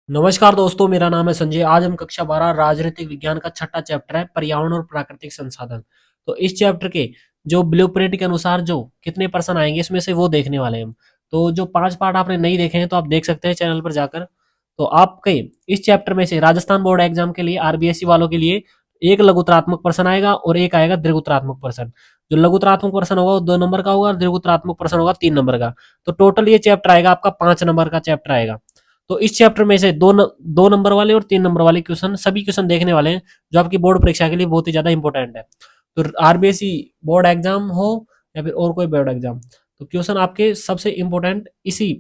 नमस्कार दोस्तों, मेरा नाम है संजय। आज हम कक्षा 12 राजनीतिक विज्ञान का छठा चैप्टर है पर्यावरण और प्राकृतिक संसाधन। तो इस चैप्टर के जो ब्लूप्रिंट के अनुसार जो कितने पर्सन आएंगे इसमें से वो देखने वाले हैं हम। तो जो 5 पार्ट आपने नहीं देखे हैं तो आप देख सकते हैं चैनल पर जाकर। तो आपके इस चैप्टर में से राजस्थान बोर्ड एग्जाम के लिए आरबीएससी वालों के लिए एक लघुतरात्मक प्रश्न आएगा और एक आएगा दीर्घुतरात्मक प्रश्न। जो लघुतरात्मक प्रश्न होगा वो 2 नंबर का होगा और दीर्घुतरात्मक प्रश्न होगा 3 नंबर का। तो टोटल ये चैप्टर आएगा आपका 5 नंबर का चैप्टर आएगा। तो इस चैप्टर में से 2 नंबर वाले और 3 नंबर वाले क्वेश्चन सभी क्वेश्चन देखने वाले हैं, जो आपकी बोर्ड परीक्षा के लिए बहुत ही ज्यादा इंपॉर्टेंट है। तो आरबीएससी बोर्ड एग्जाम हो या फिर और कोई बोर्ड एग्जाम, तो क्वेश्चन आपके सबसे इंपॉर्टेंट इसी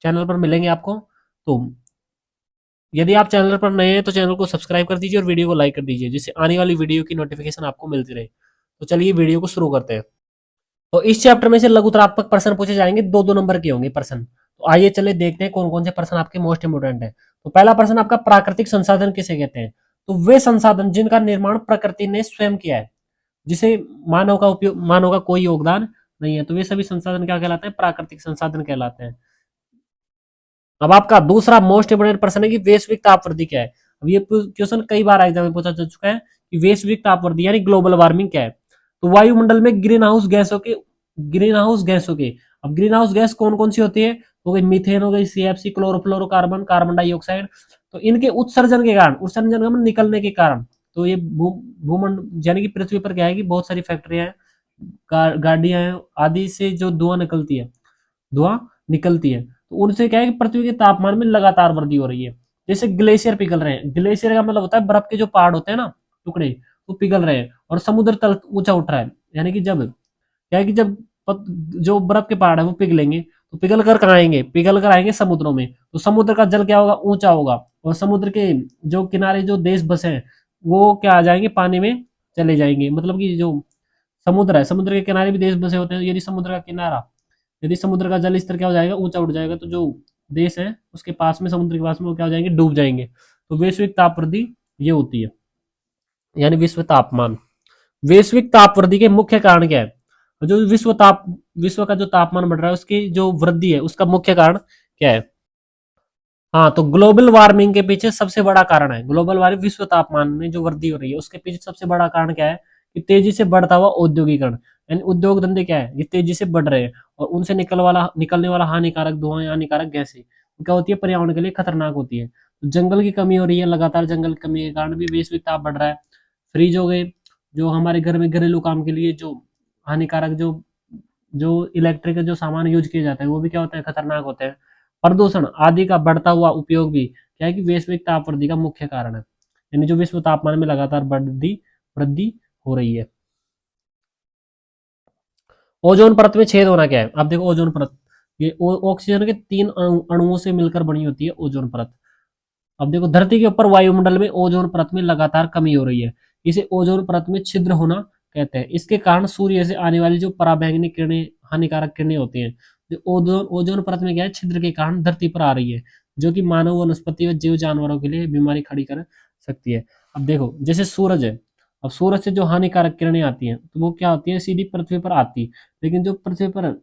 चैनल पर मिलेंगे आपको। तो यदि आप चैनल पर नए हैं तो चैनल को सब्सक्राइब कर दीजिए और वीडियो को लाइक कर दीजिए, जिससे आने वाली वीडियो की नोटिफिकेशन आपको मिलती रहे। तो चलिए वीडियो को शुरू करते हैं। तो इस चैप्टर में से लघुतरात्मक प्रश्न पूछे जाएंगे, 2-2 नंबर के होंगे प्रश्न। तो आइए चले देखते हैं कौन कौन से प्रश्न आपके मोस्ट इंपोर्टेंट है। तो पहला प्रश्न आपका, प्राकृतिक संसाधन किसे कहते हैं? तो वे संसाधन जिनका निर्माण प्रकृति ने स्वयं किया है, जिसे मानव का कोई योगदान नहीं है, तो वे सभी संसाधन क्या कहलाते हैं? प्राकृतिक संसाधन कहलाते हैं। अब आपका दूसरा मोस्ट इंपोर्टेंट प्रश्न है कि वैश्विक ताप वृद्धि क्या है। अब ये क्वेश्चन कई बार एग्जाम में पूछा जा चुका है कि वैश्विक ताप वृद्धि यानी ग्लोबल वार्मिंग क्या है। तो वायुमंडल में ग्रीन हाउस गैसों के अब ग्रीन हाउस गैस कौन कौन सी होती है? हो गई मीथेन, हो गई सीएफसी, क्लोरोफ्लोरोकार्बन, कार्बन डाइऑक्साइड। तो इनके उत्सर्जन के कारण, उत्सर्जन का मतलब निकलने के कारण, तो ये भूमंड यानी कि पृथ्वी पर क्या है कि बहुत सारी फैक्ट्रियां हैं, गाड़ियां हैं आदि से जो धुआं निकलती है, तो उनसे क्या है कि पृथ्वी के तापमान में लगातार वृद्धि हो रही है। जैसे ग्लेशियर पिघल रहे हैं, ग्लेशियर का मतलब होता है बर्फ के जो पहाड़ होते हैं ना, टुकड़े, वो पिघल रहे हैं और समुद्र तल ऊंचा उठ रहा है। यानी कि जब क्या है कि जब जो बर्फ के पहाड़ है वो पिघलेंगे, तो पिघल कर कहाँ आएंगे? पिघल कर आएंगे समुद्रों में। तो समुद्र का जल क्या होगा? ऊंचा होगा, और समुद्र के जो किनारे जो देश बसे हैं वो क्या आ जाएंगे? पानी में चले जाएंगे। मतलब कि जो समुद्र है, समुद्र के किनारे भी देश बसे होते हैं। यदि समुद्र का जल स्तर क्या हो जाएगा? ऊंचा उठ जाएगा, तो जो देश है उसके पास में, समुद्र के पास में, वो क्या हो जाएंगे? डूब जाएंगे। तो वैश्विक ताप वृद्धि ये होती है, यानी वैश्विक ताप वृद्धि के मुख्य कारण क्या है? जो विश्व का जो तापमान बढ़ रहा है उसकी जो वृद्धि है उसका मुख्य कारण क्या है? हाँ, तो ग्लोबल वार्मिंग के पीछे सबसे बड़ा कारण है, ग्लोबल वार्मिंग विश्व तापमान में जो वृद्धि हो रही है उसके पीछे सबसे बड़ा कारण क्या है? कि तेजी से बढ़ता हुआ औद्योगिकरण। यानी उद्योग धंधे क्या है? ये तेजी से बढ़ रहे हैं, और उनसे निकलने वाला हानिकारक धुआं, हानिकारक गैसें क्या होती है? पर्यावरण के लिए खतरनाक होती है। तो जंगल की कमी हो रही है, लगातार जंगल की कमी के कारण भी वैश्विक ताप बढ़ रहा है। फ्रिज हो गए, जो हमारे घर में घरेलू काम के लिए जो हानिकारक जो जो इलेक्ट्रिक जो सामान यूज किए जाते हैं वो भी क्या होते हैं? खतरनाक होते हैं। प्रदूषण आदि का बढ़ता हुआ उपयोग भी क्या है कि वैश्विक ताप वृद्धि का मुख्य कारण है। यानी जो विश्व तापमान में लगातार वृद्धि वृद्धि हो रही है। ओजोन परत में छेद होना क्या है? अब देखो, ओजोन परत ये ऑक्सीजन के 3 अणुओं से मिलकर बनी होती है ओजोन परत। अब देखो, धरती के ऊपर वायुमंडल में ओजोन परत में लगातार कमी हो रही है, इसे ओजोन परत में छिद्र होना कहते हैं। इसके कारण सूर्य से आने वाली जो पराबैंगनी किरणें, हानिकारक किरणें होती हैं, जो ओजोन ओजोन परत में क्या है? छिद्र के कारण धरती पर आ रही है, जो कि मानव, वनस्पति व जीव जानवरों के लिए बीमारी खड़ी कर सकती है। अब देखो, जैसे सूरज है, अब सूरज से जो हानिकारक किरणें आती हैं तो वो क्या होती है? सीधी पृथ्वी पर आती, लेकिन जो पृथ्वी पर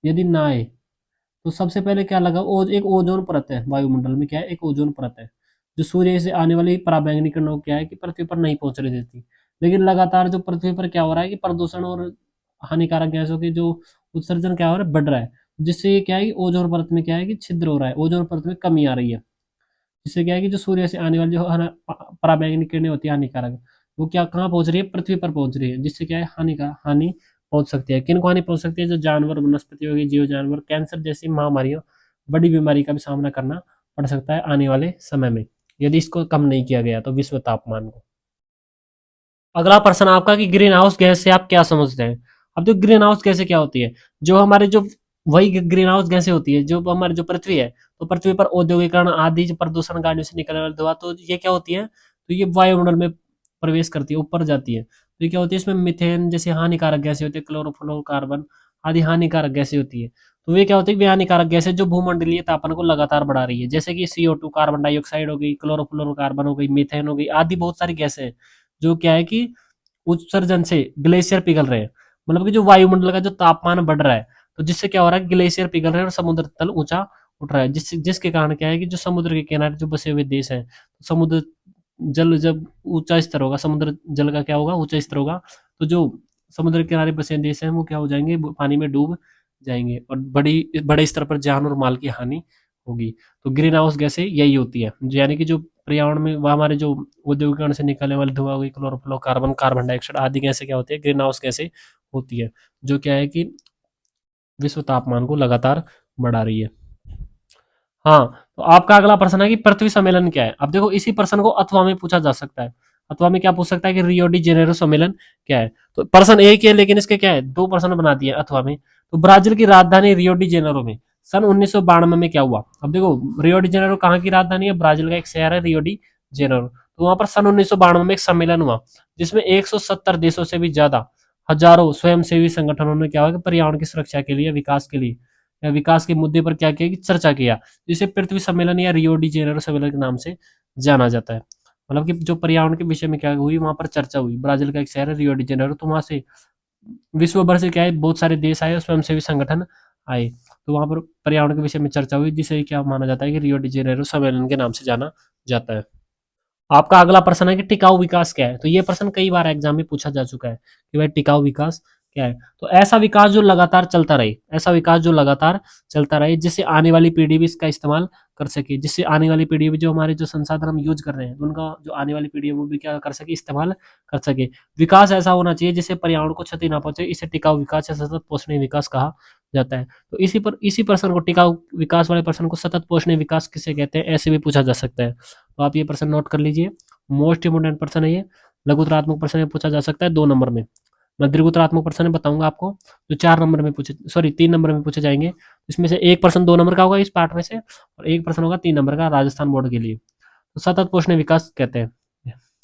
यदि ना आए तो सबसे पहले क्या लगा? एक ओजोन परत है वायुमंडल में, क्या है? एक ओजोन परत है, जो सूर्य से आने वाली पराबैंगनी किरणों को क्या है कि पृथ्वी पर नहीं पहुंचने देती। लेकिन लगातार जो पृथ्वी पर क्या हो रहा है कि प्रदूषण और हानिकारक गैसों की जो उत्सर्जन क्या हो रहा है? बढ़ रहा है, जिससे क्या है कि ओजोन परत में क्या है कि छिद्र हो रहा है, ओजोन परत में कमी आ रही है। जिससे क्या है कि जो सूर्य से आने वाली जो पराबैंगनी किरणें होती है हानिकारक, वो क्या कहाँ पहुंच रही है? पृथ्वी पर पहुंच रही है, जिससे क्या है हानि पहुंच सकती है। किन को हानि पहुंच सकती है? जो जानवर, वनस्पति होगी, जीव जानवर, कैंसर जैसी महामारियों, बड़ी बीमारी का भी सामना करना पड़ सकता है आने वाले समय में, यदि इसको कम नहीं किया गया तो, विश्व तापमान को। अगला प्रश्न आपका कि ग्रीन हाउस गैस से आप क्या समझते हैं? अब तो ग्रीन हाउस गैसें क्या होती है? जो हमारे जो वही ग्रीन हाउस गैसें होती है जो हमारी जो पृथ्वी है, तो पृथ्वी पर औद्योगिकरण आदि जो प्रदूषण गाड़ियों से निकलने वाला धुआं, तो ये क्या होती है? तो ये वायुमंडल में प्रवेश करती है, ऊपर जाती है। तो ये क्या होती है? इसमें मिथेन जैसे हानिकारक गैसें होती है, क्लोरोफ्लोरोकार्बन आदि हानिकारक गैसें होती है। तो ये क्या होती है? वे हानिकारक गैसें जो भूमंडलीय तापमान को लगातार बढ़ा रही है, जैसे कि CO2, कार्बन डाइऑक्साइड हो गई, क्लोरोफ्लोरोकार्बन हो गई, मीथेन हो गई, आदि बहुत सारी गैसें हैं, जो क्या है कि उत्सर्जन से ग्लेशियर पिघल रहे हैं। मतलब कि जो वायुमंडल का जो तापमान बढ़ रहा है, तो जिससे क्या हो रहा है? ग्लेशियर पिघल रहे हैं और समुद्र तल ऊंचा उठ रहा है, जिसके कारण क्या है कि जो समुद्र के किनारे जो बसे हुए देश हैं, समुद्र जल जब ऊंचा स्तर होगा, समुद्र जल का क्या होगा, ऊंचा स्तर होगा, तो जो समुद्र के किनारे बसे देश हैं वो क्या हो जाएंगे, पानी में डूब जाएंगे और बड़े स्तर पर जान और माल की हानि होगी। तो ग्रीन हाउस गैसें यही होती है, यानी कि जो पर्यावरण में वह हमारे जो औद्योगिकरण से निकलने वाले धुआं हुई, क्लोरोफ्लोरोकार्बन, कार्बन डाइऑक्साइड आदि गैसें क्या होती है, ग्रीन हाउस गैसें होती है, जो क्या है कि विश्व तापमान को लगातार बढ़ा रही है। हाँ, तो आपका अगला प्रश्न है कि पृथ्वी सम्मेलन क्या है। अब देखो इसी प्रश्न को अथवा में पूछा जा सकता है। अथवा में क्या पूछ सकता है कि रियो डी जेनेरो सम्मेलन क्या है। तो प्रश्न एक ही है लेकिन इसके क्या है, दो प्रश्न बना दिए अथवा में। तो ब्राजील की राजधानी रियो डी जेनेरो में सन 1992 में क्या हुआ। अब देखो रियो डी जेनेरो कहाँ की राजधानी है, ब्राजील का एक शहर है रियो डी जेनेरो। तो वहां पर सन 1992 में एक सम्मेलन हुआ जिसमें 170 देशों से भी ज्यादा हजारों स्वयंसेवी संगठनों ने क्या हुआ कि पर्यावरण की सुरक्षा के लिए, विकास के लिए या विकास के मुद्दे पर क्या किया कि चर्चा किया, जिसे पृथ्वी सम्मेलन या रियो डी जेनेरो सम्मेलन के नाम से जाना जाता है। मतलब कि जो पर्यावरण के विषय में क्या हुई, वहां पर चर्चा हुई। ब्राजील का एक शहर है रियो डी जेनेरो, तो वहां से विश्व भर से क्या है बहुत सारे देश आए और स्वयंसेवी संगठन आए, तो वहां पर पर्यावरण के विषय में चर्चा हुई, जिसे क्या माना जाता है कि रियो डी जेनेरो सम्मेलन के नाम से जाना जाता है। आपका अगला प्रश्न है कि टिकाऊ विकास क्या है। तो ये प्रश्न कई बार एग्जाम में पूछा जा चुका है कि भाई टिकाऊ विकास क्या है। तो ऐसा विकास जो लगातार चलता रहे, ऐसा विकास जो लगातार चलता रहे, जिससे आने वाली पीढ़ी भी इसका इस्तेमाल कर सके, जिससे आने वाली पीढ़ी भी जो हमारे जो संसाधन हम यूज कर रहे हैं उनका जो आने वाली पीढ़ी है वो भी क्या कर सके, इस्तेमाल कर सके। विकास ऐसा होना चाहिए जिससे पर्यावरण को क्षति ना पहुंचे, इसे टिकाऊ विकास या सतत पोषणीय विकास कहा जाता है। तो इसी प्रश्न को, टिकाऊ विकास वाले प्रश्न को सतत पोषणीय विकास किसे कहते हैं, ऐसे भी पूछा जा सकता है। तो आप ये प्रश्न नोट कर लीजिए, मोस्ट इंपोर्टेंट प्रश्न है ये। लघुतरात्मक प्रश्न में पूछा जा सकता है 2 नंबर में। मैं दीर्घोत्तरात्मक प्रश्न बताऊंगा आपको जो 4 नंबर में पूछे, सॉरी 3 नंबर में पूछे जाएंगे। इसमें से एक प्रश्न 2 नंबर का होगा इस पार्ट में से, और एक प्रश्न होगा 3 नंबर का राजस्थान बोर्ड के लिए। तो सतत पोषणीय विकास कहते हैं,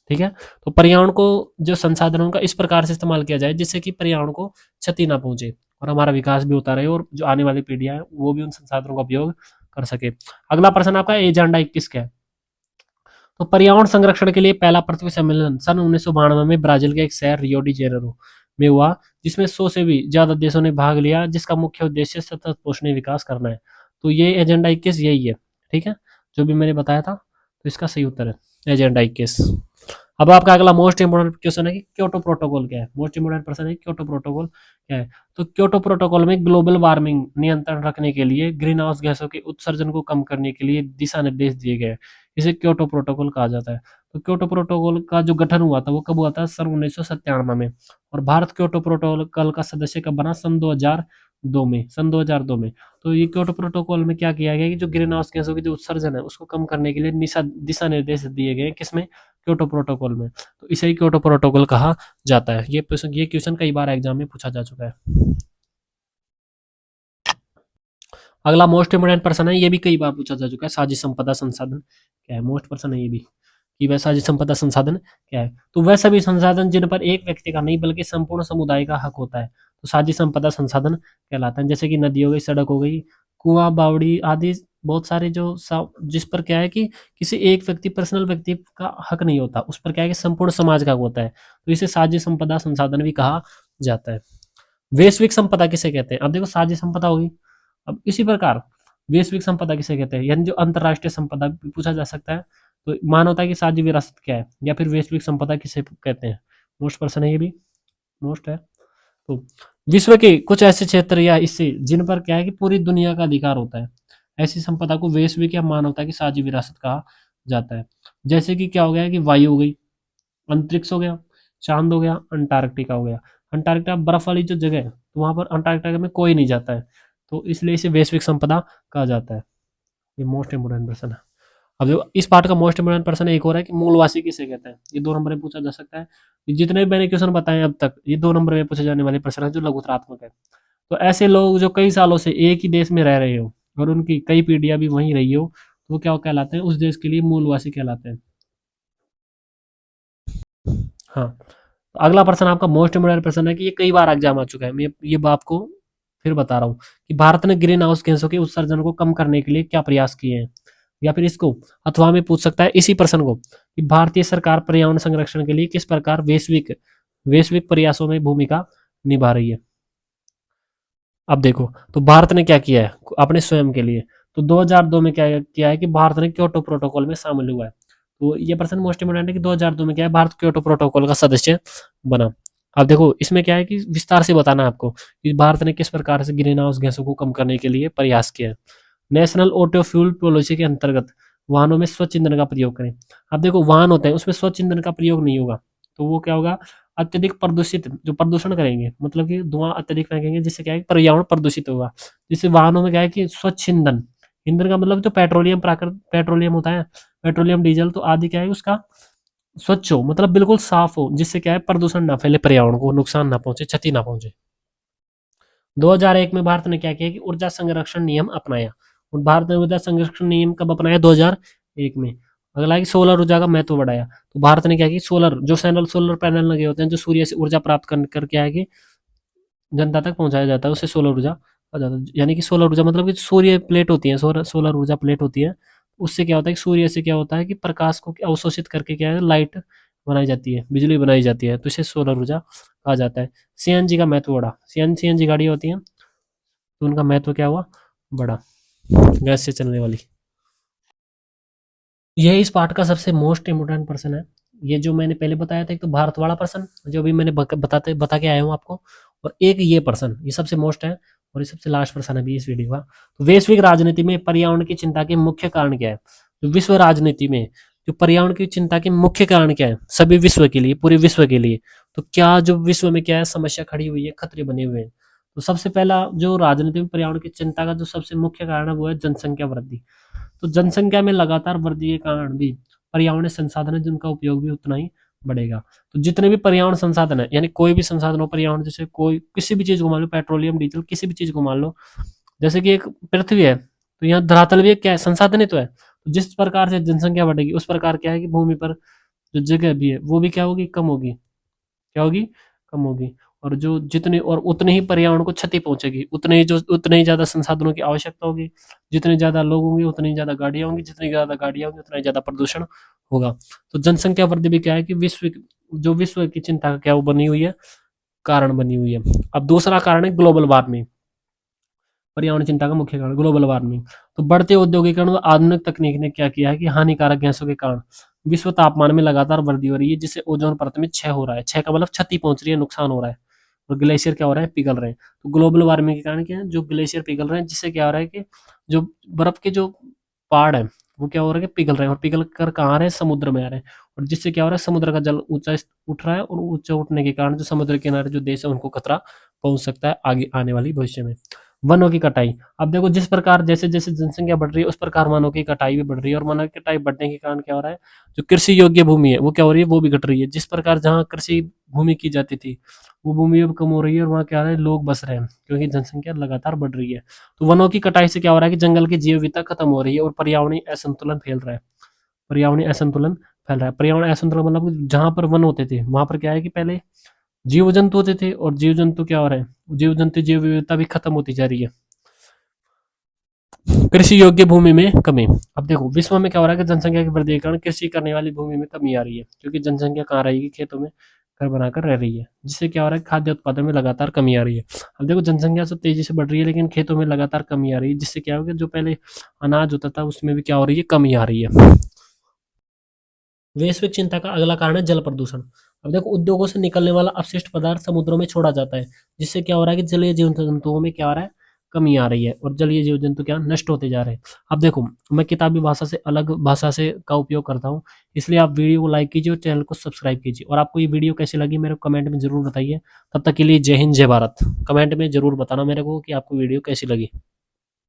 ठीक है। तो पर्यावरण को जो संसाधनों का इस प्रकार से इस्तेमाल किया जाए जिससे कि पर्यावरण को क्षति ना पहुंचे और हमारा विकास भी होता रहे और जो आने वाली पीढ़ियां हैं वो भी उन संसाधनों का उपयोग कर सके। अगला प्रश्न आपका एजेंडा 21 का है। तो पर्यावरण संरक्षण के लिए पहला पृथ्वी सम्मेलन सन 1992 में ब्राजील के एक शहर रियो डी जेनेरो में हुआ, जिसमें 100 से भी ज्यादा देशों ने भाग लिया, जिसका मुख्य उद्देश्य सतत पोषणीय विकास करना है। तो ये एजेंडा 21 यही है, ठीक है, जो भी मैंने बताया था। तो इसका सही उत्तर है एजेंडा 21। अब आपका अगला मोस्ट इंपोर्टेंट क्वेश्चन है कि क्योटो प्रोटोकॉल क्या है। मोस्ट इंपोर्टेंट प्रश्न है क्योटो प्रोटोकॉल क्या है। तो क्योटो प्रोटोकॉल में ग्लोबल वार्मिंग नियंत्रण रखने के लिए, ग्रीन हाउस गैसों के उत्सर्जन को कम करने के लिए दिशा निर्देश दिए गए हैं। इसे क्योटो प्रोटोकॉल कहा जाता है। तो क्योटो प्रोटोकॉल का जो गठन हुआ था वो कब हुआ था, सन 1997 में। और भारत क्योटो प्रोटोकॉल का सदस्य कब बना, सन 2002 में, सन 2002 में। तो ये क्योटो प्रोटोकॉल में क्या किया गया कि जो ग्रीन हाउस गैसों की जो उत्सर्जन है उसको कम करने के लिए दिशा निर्देश दिए गए, किसमें, क्योटो प्रोटोकॉल में। तो इसे ही क्योटो प्रोटोकॉल कहा जाता है। ये क्वेश्चन कई बार एग्जाम में पूछा जा चुका है। अगला मोस्ट इंपोर्टेंट प्रश्न है, ये भी कई बार पूछा जा चुका है, साझी संपदा संसाधन क्या है। मोस्ट प्रश्न है ये भी कि वह साझी संपदा संसाधन क्या है। तो वह सभी संसाधन जिन पर एक व्यक्ति का नहीं बल्कि संपूर्ण समुदाय का हक होता है, तो साझी संपदा संसाधन कहलाता है। जैसे कि नदी हो गई, सड़क हो गई, कुआं, बावड़ी आदि, बहुत सारे जो जिस पर क्या है कि किसी एक व्यक्ति, पर्सनल व्यक्ति का हक नहीं होता, उस पर क्या है कि संपूर्ण समाज का हक होता है, तो इसे साझी संपदा संसाधन भी कहा जाता है। वैश्विक संपदा किसे कहते हैं। अब देखो साझी संपदा होगी, अब इसी प्रकार वैश्विक संपदा किसे कहते हैं, यानी जो अंतरराष्ट्रीय संपदा भी पूछा जा सकता है। तो मानवता की साझी विरासत क्या है, या फिर वैश्विक संपदा किसे कहते हैं। मोस्ट प्रश्न है ये भी, मोस्ट है। तो विश्व के कुछ ऐसे क्षेत्र या इससे जिन पर क्या है कि पूरी दुनिया का अधिकार होता है, ऐसी संपदा को वैश्विक या मानवता की साझी विरासत कहा जाता है। जैसे कि क्या हो गया कि वायु हो गई, अंतरिक्ष हो गया, चांद हो गया, अंटार्कटिका हो गया। अंटार्कटिका बर्फ वाली जो जगह है, तो वहां पर अंटार्कटिका में कोई नहीं जाता है, तो इसलिए इसे वैश्विक संपदा कहा जाता है। ये मोस्ट इंपोर्टेंट प्रश्न है। अब जो इस पार्ट का मोस्ट इंपोर्टेंट प्रश्न एक और है कि मूलवासी किसे कहते हैं। ये 2 नंबर में पूछा जा सकता है। जितने भी मैंने क्वेश्चन बताए अब तक, ये 2 नंबर में पूछे जाने वाले प्रश्न है जो लघुतरात्मक है। तो ऐसे लोग जो कई सालों से एक ही देश में रह रहे हो और उनकी कई पीढ़ियां भी वहीं रही हो, तो वो क्या कहलाते हैं, उस देश के लिए मूलवासी कहलाते हैं। हाँ, तो अगला प्रश्न आपका मोस्ट इम्पोर्टेंट प्रश्न है कि ये कई बार एग्जाम आ चुका है, मैं ये बात को फिर बता रहा हूँ कि भारत ने ग्रीन हाउस गैसों के उत्सर्जन को कम करने के लिए क्या प्रयास किए हैं। या फिर इसको अथवा में पूछ सकता है इसी प्रश्न को कि भारतीय सरकार पर्यावरण संरक्षण के लिए किस प्रकार वैश्विक वैश्विक प्रयासों में भूमिका निभा रही है। अब देखो, तो भारत ने क्या किया है अपने स्वयं के लिए, तो 2002 में क्या किया है कि भारत ने क्योटो प्रोटोकॉल में शामिल हुआ है। तो ये प्रश्न मोस्ट इंपोर्टेंट है कि 2002 में क्या है, भारत क्योटो प्रोटोकॉल का सदस्य बना। अब देखो इसमें क्या है कि विस्तार से बताना है आपको कि भारत ने किस प्रकार से ग्रीन हाउस गैसों को कम करने के लिए प्रयास किया है। नेशनल ऑटो फ्यूल पॉलिसी के अंतर्गत वाहनों में स्वच्छ ईंधन का प्रयोग करें। अब देखो वाहन होते हैं उसमें स्वच्छ ईंधन का प्रयोग नहीं होगा, तो वो क्या होगा, अत्यधिक प्रदूषित, जो प्रदूषण करेंगे मतलब कि धुआं अत्यधिक फेंकेंगे, जिससे क्या है पर्यावरण प्रदूषित होगा। जिससे वाहनों में क्या है कि स्वच्छ ईंधन, ईंधन का मतलब जो पेट्रोलियम प्राकृतिक पेट्रोलियम होता है, पेट्रोलियम डीजल तो आदि क्या है उसका स्वच्छ हो, मतलब बिल्कुल साफ हो, जिससे क्या है प्रदूषण ना फैले, पर्यावरण को नुकसान ना पहुंचे, क्षति ना पहुंचे। 2001 में भारत ने क्या किया कि ऊर्जा संरक्षण नियम अपनाया। और भारत ने ऊर्जा संरक्षण नियम कब अपनाया, 2001 में। अगला है कि सोलर ऊर्जा का महत्व बढ़ाया। तो भारत ने क्या किया, सोलर जो सोलर पैनल लगे होते हैं जो सूर्य से ऊर्जा प्राप्त कर क्या है कि जनता तक पहुंचाया जाता है, उससे सोलर ऊर्जा आ जाता है। यानी कि सोलर ऊर्जा मतलब कि सूर्य प्लेट होती है, सोलर ऊर्जा प्लेट होती है, उससे क्या होता है कि सूर्य से क्या होता है कि प्रकाश को अवशोषित करके क्या है लाइट बनाई जाती है, बिजली बनाई जाती है, तो इसे सोलर ऊर्जा कहा जाता है। सीएनजी का महत्व बढ़ा। सीएनजी गाड़ी होती है तो उनका महत्व क्या हुआ, बढ़ा, गैस से चलने वाली। ये इस पार्ट का सबसे मोस्ट इम्पोर्टेंट पर्सन है। ये जो मैंने पहले बताया था, एक तो भारत वाला पर्सन जो अभी मैंने बता के आया हूँ आपको, और एक ये पर्सन, ये सबसे मोस्ट है और ये सबसे लास्ट पर्सन है अभी इस वीडियो का। तो वैश्विक राजनीति में पर्यावरण की चिंता के मुख्य कारण क्या है। तो विश्व राजनीति में जो पर्यावरण की चिंता के मुख्य कारण क्या है, सभी विश्व के लिए, पूरे विश्व के लिए, तो क्या जो विश्व में क्या है समस्या खड़ी हुई है, खतरे बने हुए हैं। तो सबसे पहला जो राजनीति में पर्यावरण की चिंता का जो सबसे मुख्य कारण है वो है जनसंख्या वृद्धि। तो जनसंख्या में लगातार वृद्धि के कारण भी पर्यावरण संसाधन है जिनका उपयोग भी उतना ही बढ़ेगा। तो जितने भी पर्यावरण संसाधन है, यानी कोई भी संसाधन हो पर्यावरण, जैसे कोई किसी भी चीज को मान लो, पेट्रोलियम डीजल किसी भी चीज को मान लो, जैसे कि एक पृथ्वी है तो यहाँ धरातल भी एक क्या है, संसाधन ही तो है। तो जिस प्रकार से जनसंख्या बढ़ेगी उस प्रकार क्या है कि भूमि पर जो जगह भी है वो भी क्या होगी, कम होगी, क्या होगी, कम होगी। और जो जितने और उतने ही पर्यावरण को क्षति पहुंचेगी, उतने ही ज्यादा संसाधनों की आवश्यकता होगी। जितने ज्यादा लोग होंगे उतनी ज्यादा गाड़ियां होंगी, जितनी ज्यादा गाड़ियां होंगी उतना ही ज्यादा प्रदूषण होगा। तो जनसंख्या वृद्धि भी क्या है कि विश्व की चिंता का क्या वो बनी हुई है, कारण बनी हुई है। अब दूसरा कारण है ग्लोबल वार्मिंग। पर्यावरण चिंता का मुख्य कारण ग्लोबल वार्मिंग। तो बढ़ते औद्योगिकरण और आधुनिक तकनीक ने क्या किया है कि हानिकारक गैसों के कारण विश्व तापमान में लगातार वृद्धि हो रही है, जिससे ओजोन परत में क्षय हो रहा है। क्षय का मतलब क्षति पहुंच रही है, नुकसान हो रहा है। और ग्लेशियर क्या हो रहा है, पिघल रहे हैं। तो ग्लोबल वार्मिंग के कारण क्या है, जो ग्लेशियर पिघल रहे हैं, जिससे क्या हो रहा है कि जो बर्फ के जो पहाड़ है वो क्या हो रहा है कि पिघल रहे हैं, और पिघल कर कहाँ आ रहे हैं, समुद्र में आ रहे हैं। और जिससे क्या हो रहा है, समुद्र का जल ऊंचा उठ रहा है, और ऊंचा उठने के कारण जो समुद्र के किनारे जो देश है उनको खतरा पहुंच सकता है आगे आने वाली भविष्य में। वनों की कटाई। अब देखो जिस प्रकार जैसे जैसे जनसंख्या बढ़ रही है उस प्रकार वनों की कटाई भी बढ़ रही है, और वनों की कटाई बढ़ने के कारण क्या हो रहा है, जो कृषि योग्य भूमि है वो क्या हो रही है, वो भी घट रही है। जिस प्रकार जहाँ कृषि भूमि की जाती थी वो भूमि अब कम हो रही है, और वहाँ क्या हो रहा है, लोग बस रहे हैं क्योंकि जनसंख्या लगातार बढ़ रही है। तो वनों की कटाई से क्या हो रहा है कि जंगल की जैव विविधता खत्म हो रही है और पर्यावरणीय असंतुलन फैल रहा है। पर्यावरणीय असंतुलन फैल रहा है। पर्यावरण असंतुलन मतलब जहां पर वन होते थे वहां पर क्या है कि पहले जीव जंतु होते थे, और जीव जंतु क्या हो रहे हैं, जीव जंतु जैव विविधता भी खत्म होती जा रही है। कृषि योग्य भूमि में कमी। अब देखो विश्व में क्या हो रहा है कि जनसंख्या की वृद्धि के कारण कृषि करने वाली भूमि में कमी आ रही है, क्योंकि जनसंख्या कहाँ रहेगी, खेतों में घर बनाकर रह रही है, जिससे क्या हो रहा है, खाद्य उत्पादन में लगातार कमी आ रही है। अब देखो जनसंख्या सब तेजी से बढ़ रही है लेकिन खेतों में लगातार कमी आ रही है, जिससे क्या होगा, जो पहले अनाज होता था उसमें भी क्या हो रही है, कमी आ रही है। वैश्विक चिंता का अगला कारण है जल प्रदूषण। अब देखो उद्योगों से निकलने वाला अपशिष्ट पदार्थ समुद्रों में छोड़ा जाता है, जिससे क्या हो रहा है कि जलीय जीव जंतुओं में क्या हो रहा है, कमी आ रही है, और जलीय जीव जंतु क्या नष्ट होते जा रहे हैं। अब देखो मैं किताबी भाषा से अलग भाषा से का उपयोग करता हूँ, इसलिए आप वीडियो को लाइक कीजिए और चैनल को सब्सक्राइब कीजिए। और आपको ये वीडियो कैसी लगी मेरे को कमेंट में जरूर बताइए। तब तक के लिए जय हिंद जय भारत। कमेंट में जरूर बताना मेरे को कि आपको वीडियो कैसी लगी।